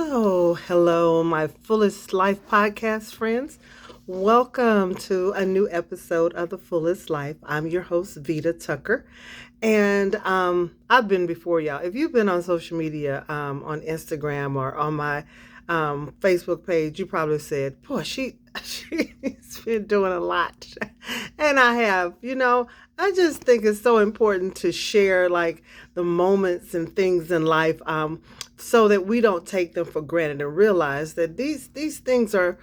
So, hello, my Fullest Life podcast friends. Welcome to a new episode of The Fullest Life. I'm your host, Vita Tucker. And I've been before y'all. If you've been on social media, on Instagram or on my Facebook page, you probably said, boy, she's been doing a lot. And I have, I just think it's so important to share like the moments and things in life. So that we don't take them for granted and realize that these things are,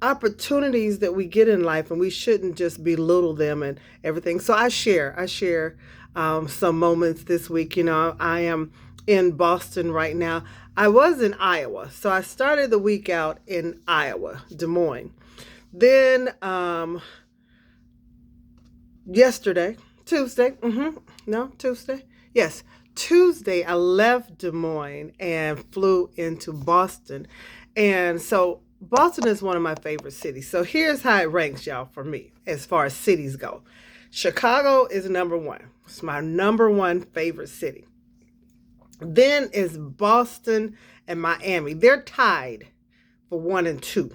opportunities that we get in life, and we shouldn't just belittle them and everything. So I share some moments this week. I am in Boston right now. I was in Iowa, so I started the week out in Iowa, Des Moines. Then yesterday, Tuesday, no, Tuesday, yes, Tuesday, I left Des Moines and flew into Boston. And so Boston is one of my favorite cities. So here's how it ranks, y'all, for me as far as cities go. Chicago is number one. It's my number one favorite city. Then is Boston and Miami. They're tied for 1 and 2.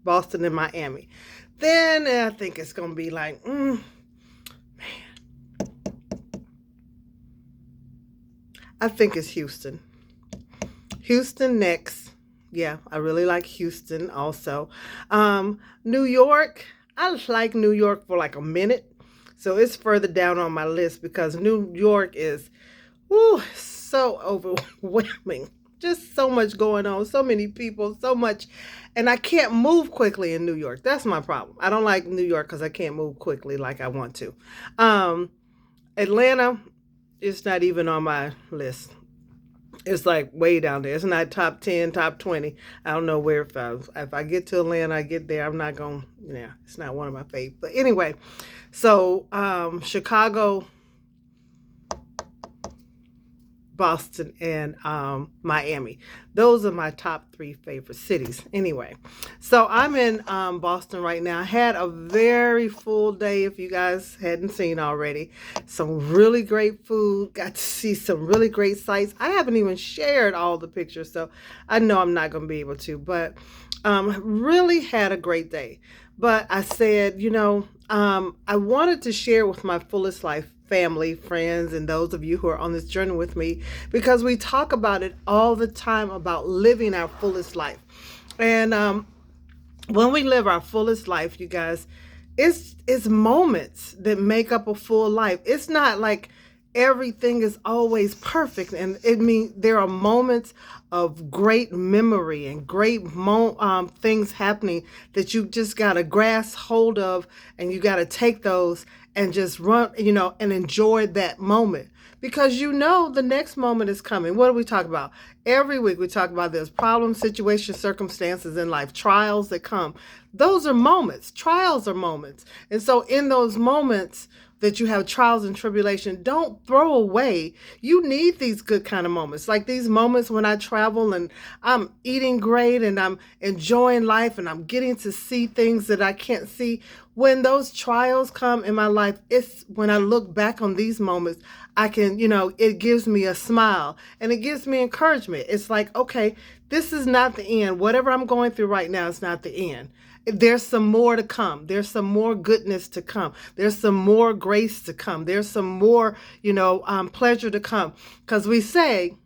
Boston and Miami. Then I think it's going to be like, I think it's Houston. Houston next. Yeah, I really like Houston also. New York, I like New York for like a minute. So it's further down on my list because New York is so overwhelming. Just so much going on, so many people, so much. And I can't move quickly in New York. That's my problem. I don't like New York because I can't move quickly like I want to. Atlanta, it's not even on my list. It's like way down there. It's not top 10, top 20. I don't know where if I get to Atlanta, I get there. I'm not going, it's not one of my favorites. But anyway, so Chicago, Boston, and Miami. Those are my top 3 favorite cities. Anyway, so I'm in Boston right now. I had a very full day, if you guys hadn't seen already. Some really great food. Got to see some really great sights. I haven't even shared all the pictures, so I know I'm not going to be able to. But really had a great day. But I said, I wanted to share with my Fullest Life family, friends, and those of you who are on this journey with me, because we talk about it all the time about living our fullest life. And when we live our fullest life, you guys, it's moments that make up a full life. It's not like everything is always perfect, and there are moments of great memory and great things happening that you just got to grasp hold of, and you got to take those and just run, and enjoy that moment, because the next moment is coming. What do we talk about? Every week we talk about there's problems, situations, circumstances in life, trials that come. Those are moments. Trials are moments. And so in those moments that you have trials and tribulation, don't throw away. You need these good kind of moments. Like these moments when I travel and I'm eating great and I'm enjoying life and I'm getting to see things that I can't see. When those trials come in my life, it's when I look back on these moments, I can, it gives me a smile and it gives me encouragement. It's like, okay, this is not the end. Whatever I'm going through right now is not the end. There's some more to come. There's some more goodness to come. There's some more grace to come. There's some more, pleasure to come. Because we say,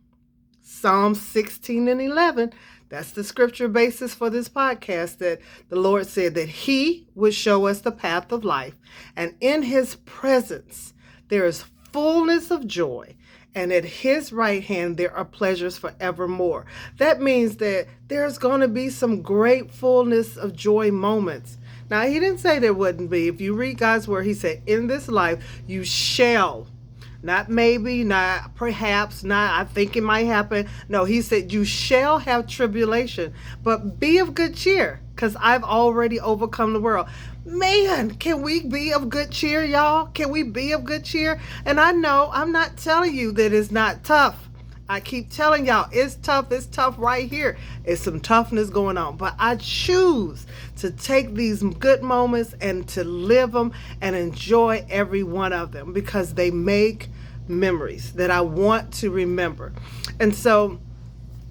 Psalm 16 and 11, that's the scripture basis for this podcast, that the Lord said that He would show us the path of life. And in His presence, there is fullness of joy. And at His right hand, there are pleasures forevermore. That means that there's going to be some great fullness of joy moments. Now, He didn't say there wouldn't be. If you read God's word, He said, in this life, you shall, not maybe, not perhaps, not I think it might happen. No, He said, you shall have tribulation, but be of good cheer, because I've already overcome the world. Man, can we be of good cheer, y'all? Can we be of good cheer? And I know I'm not telling you that it's not tough. I keep telling y'all it's tough. It's tough right here. It's some toughness going on. But I choose to take these good moments and to live them and enjoy every one of them, because they make memories that I want to remember. And so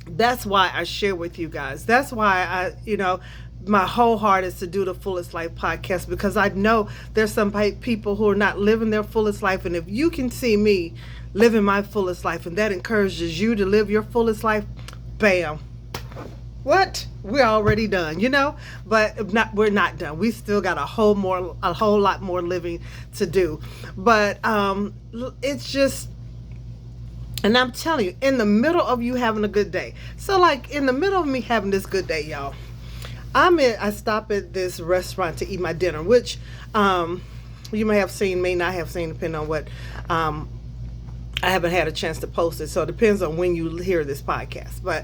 That's why I share with you guys. That's why my whole heart is to do the Fullest Life podcast, because I know there's some people who are not living their fullest life. And if you can see me living my fullest life and that encourages you to live your fullest life, bam. What? We're already done. But we're not done. We still got a whole lot more living to do. But it's just, and I'm telling you, in the middle of you having a good day. So like in the middle of me having this good day, y'all, I stop at this restaurant to eat my dinner, which you may have seen, may not have seen, depending on what. I haven't had a chance to post it, so it depends on when you hear this podcast. But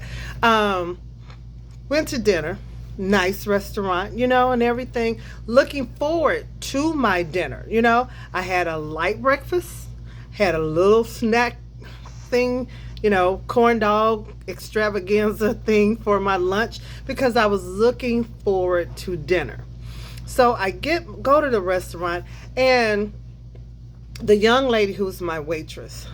went to dinner, nice restaurant, and everything. Looking forward to my dinner. I had a light breakfast, had a little snack thing, corn dog extravaganza thing for my lunch, because I was looking forward to dinner. So I go to the restaurant, and the young lady who's my waitress,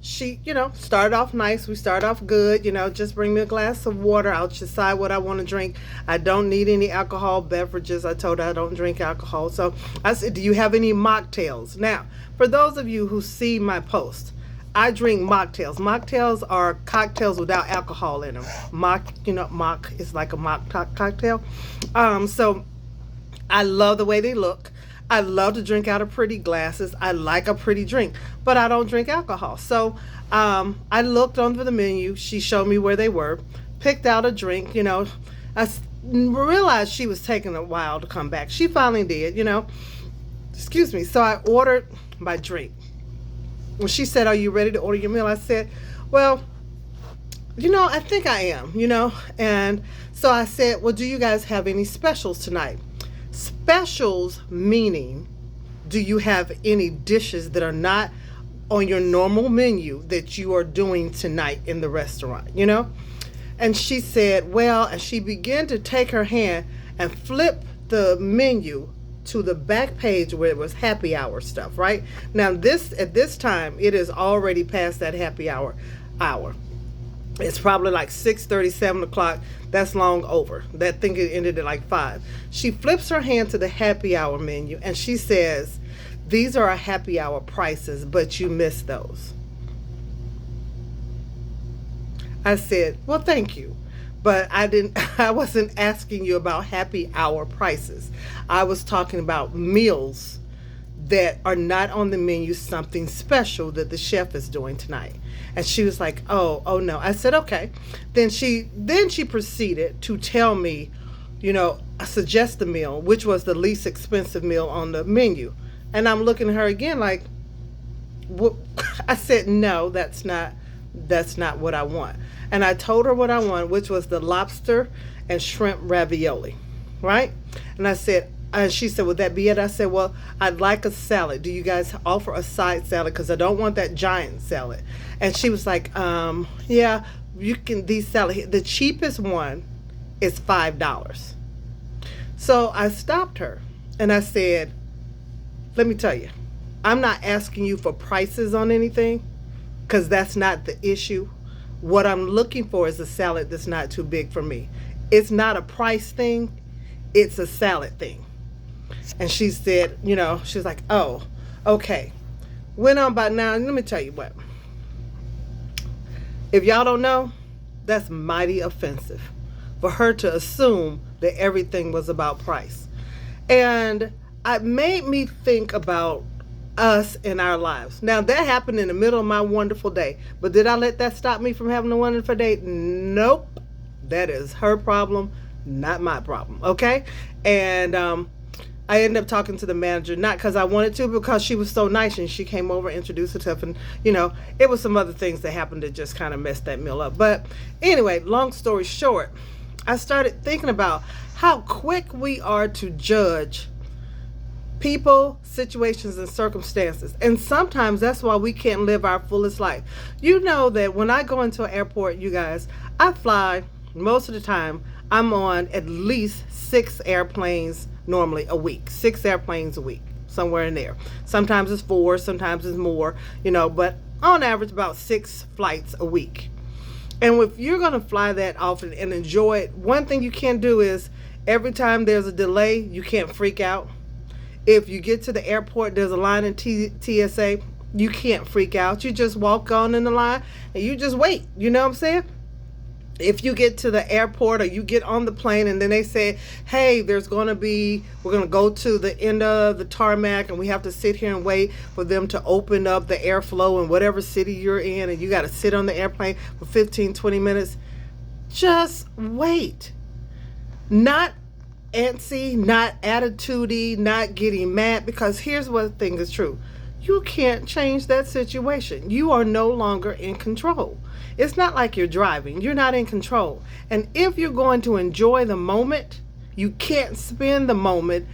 she, started off nice. We started off good, just bring me a glass of water. I'll decide what I want to drink. I don't need any alcohol beverages. I told her I don't drink alcohol. So I said, do you have any mocktails? Now, for those of you who see my post, I drink mocktails. Mocktails are cocktails without alcohol in them. Mock is like a cocktail. So I love the way they look. I love to drink out of pretty glasses. I like a pretty drink, but I don't drink alcohol. So I looked under the menu. She showed me where they were, picked out a drink. I realized she was taking a while to come back. She finally did, Excuse me. So I ordered my drink. When she said, are you ready to order your meal? I said, well, I think I am, And so I said, well, do you guys have any specials tonight? Specials meaning, do you have any dishes that are not on your normal menu that you are doing tonight in the restaurant, And she said, well, and she began to take her hand and flip the menu to the back page where it was happy hour stuff, right? Now at this time, it is already past that happy hour. It's probably like 6:30, 7 o'clock. That's long over. That thing ended at like 5. She flips her hand to the happy hour menu and she says, these are our happy hour prices, but you missed those. I said, well, thank you. But I wasn't asking you about happy hour prices. I was talking about meals that are not on the menu, something special that the chef is doing tonight. And she was like, oh no. I said, okay. Then she proceeded to tell me, suggest a meal, which was the least expensive meal on the menu. And I'm looking at her again like, what? I said, no, that's not what I want. And I told her what I wanted, which was the lobster and shrimp ravioli, right? And I said, and she said, would that be it? I said, well, I'd like a salad. Do you guys offer a side salad? Because I don't want that giant salad. And she was like, yeah, you can, these salad, the cheapest one is $5. So I stopped her and I said, let me tell you, I'm not asking you for prices on anything, because that's not the issue. What I'm looking for is a salad that's not too big for me. It's not a price thing. It's a salad thing. And she said, she was like, oh, okay. Went on by now. Let me tell you what. If y'all don't know, that's mighty offensive for her to assume that everything was about price. And it made me think about us in our lives. Now, that happened in the middle of my wonderful day. But did I let that stop me from having a wonderful day? Nope. That is her problem, not my problem. Okay? And I ended up talking to the manager, not because I wanted to, because she was so nice and she came over, introduced herself, and it was some other things that happened that just kind of messed that meal up. But anyway, long story short, I started thinking about how quick we are to judge people, situations, and circumstances. And sometimes that's why we can't live our fullest life. You know that when I go into an airport, you guys, I fly most of the time. I'm on at least 6 airplanes normally a week, 6 airplanes a week, somewhere in there. Sometimes it's 4, sometimes it's more, but on average about 6 flights a week. And if you're going to fly that often and enjoy it, one thing you can't do is every time there's a delay, you can't freak out. If you get to the airport, there's a line in TSA, you can't freak out. You just walk on in the line and you just wait. You know what I'm saying? If you get to the airport or you get on the plane and then they say, hey, we're going to go to the end of the tarmac and we have to sit here and wait for them to open up the airflow in whatever city you're in, and you got to sit on the airplane for 15, 20 minutes. Just wait. Not antsy, not attitudey, not getting mad, because here's what thing is true. You can't change that situation. You are no longer in control. It's not like you're driving. You're not in control. And if you're going to enjoy the moment, you can't spend the moment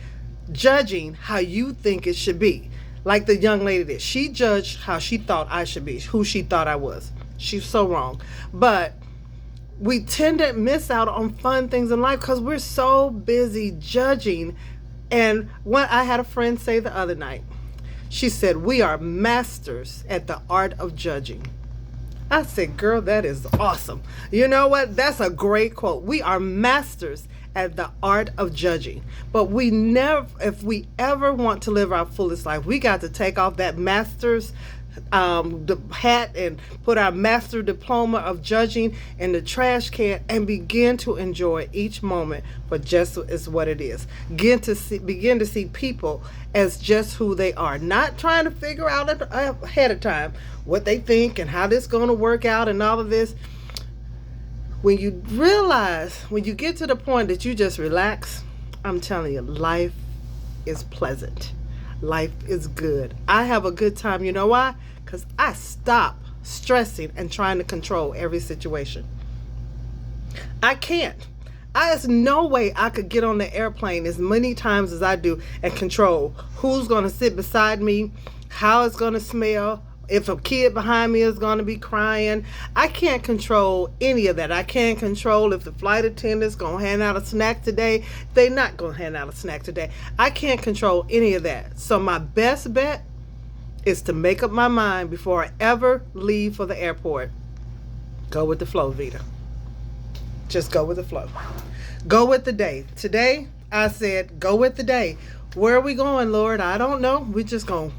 judging how you think it should be. Like the young lady did. She judged how she thought I should be, who she thought I was. She's so wrong. But we tend to miss out on fun things in life because we're so busy judging. And what I had a friend say the other night, she said, we are masters at the art of judging. I said, girl, that is awesome. You know what? That's a great quote. We are masters at the art of judging. But we never, if we ever want to live our fullest life, we got to take off that master's the hat and put our master diploma of judging in the trash can and begin to enjoy each moment for just as what it is. Begin to see people as just who they are, not trying to figure out ahead of time what they think and how this is going to work out and all of this. When you realize, when you get to the point that you just relax, I'm telling you, life is pleasant. Life is good. I have a good time. You know why? Because I stop stressing and trying to control every situation. I can't. There's no way I could get on the airplane as many times as I do and control who's going to sit beside me, how it's going to smell, if a kid behind me is going to be crying. I can't control any of that. I can't control if the flight attendant's going to hand out a snack today. They're not going to hand out a snack today. I can't control any of that. So my best bet is to make up my mind before I ever leave for the airport. Go with the flow, Vita. Just go with the flow. Go with the day. Today, I said, go with the day. Where are we going, Lord? I don't know. We're just going to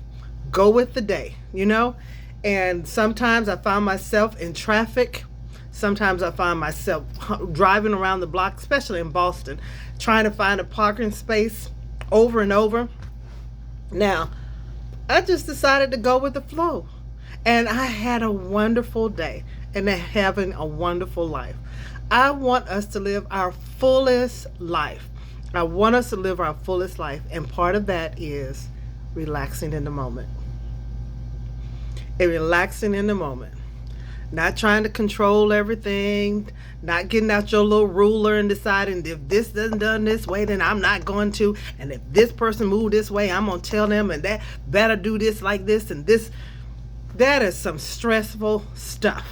go with the day, you know? And sometimes I find myself in traffic. Sometimes I find myself driving around the block, especially in Boston, trying to find a parking space over and over. Now, I just decided to go with the flow. And I had a wonderful day and having a wonderful life. I want us to live our fullest life. I want us to live our fullest life. And part of that is relaxing in the moment. And relaxing in the moment. Not trying to control everything. Not getting out your little ruler and deciding if this doesn't done this way, then I'm not going to. And if this person moved this way, I'm going to tell them, and that better do this like this and this. That is some stressful stuff.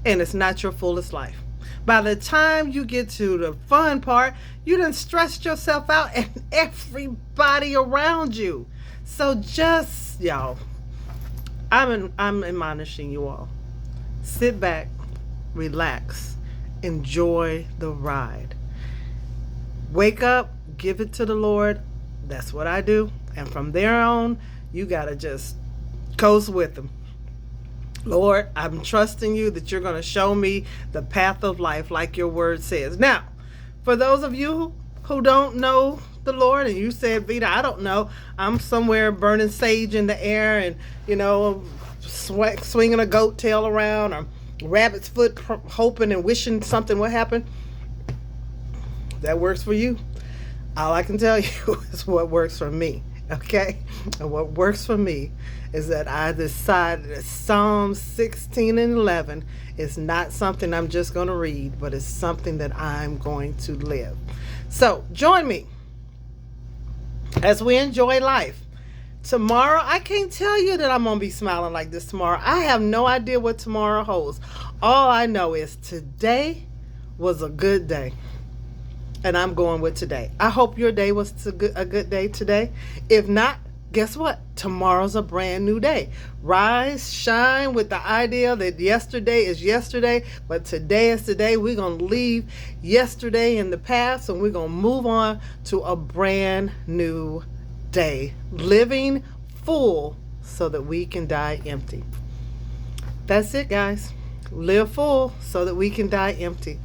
And it's not your fullest life. By the time you get to the fun part, you done stressed yourself out and everybody around you. So just, y'all, I'm admonishing you all. Sit back, relax, enjoy the ride. Wake up, give it to the Lord. That's what I do. And from there on, you got to just coast with Him. Lord, I'm trusting you that you're going to show me the path of life like your word says. Now, for those of you who don't know the Lord and you said, Vita, I don't know, I'm somewhere burning sage in the air and, you know, swinging a goat tail around or rabbit's foot hoping and wishing something would happen. That works for you. All I can tell you is what works for me. Okay? And what works for me is that I decided that Psalms 16 and 11 is not something I'm just going to read, but it's something that I'm going to live. So join me as we enjoy life. Tomorrow, I can't tell you that I'm going to be smiling like this tomorrow. I have no idea what tomorrow holds. All I know is today was a good day. And I'm going with today. I hope your day was a good day today. If not, guess what? Tomorrow's a brand new day. Rise, shine with the idea that yesterday is yesterday, but today is today. We're going to leave yesterday in the past and we're going to move on to a brand new day. Living full so that we can die empty. That's it, guys. Live full so that we can die empty.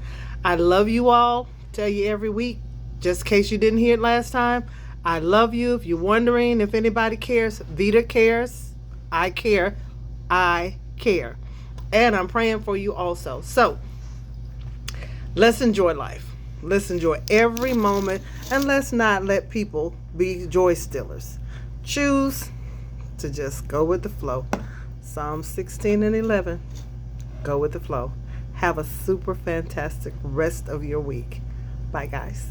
I love you all. Tell you every week, just in case you didn't hear it last time. I love you. If you're wondering if anybody cares, Vita cares. I care. I care. And I'm praying for you also. So let's enjoy life. Let's enjoy every moment. And let's not let people be joy stealers. Choose to just go with the flow. Psalm 16 and 11. Go with the flow. Have a super fantastic rest of your week. Bye, guys.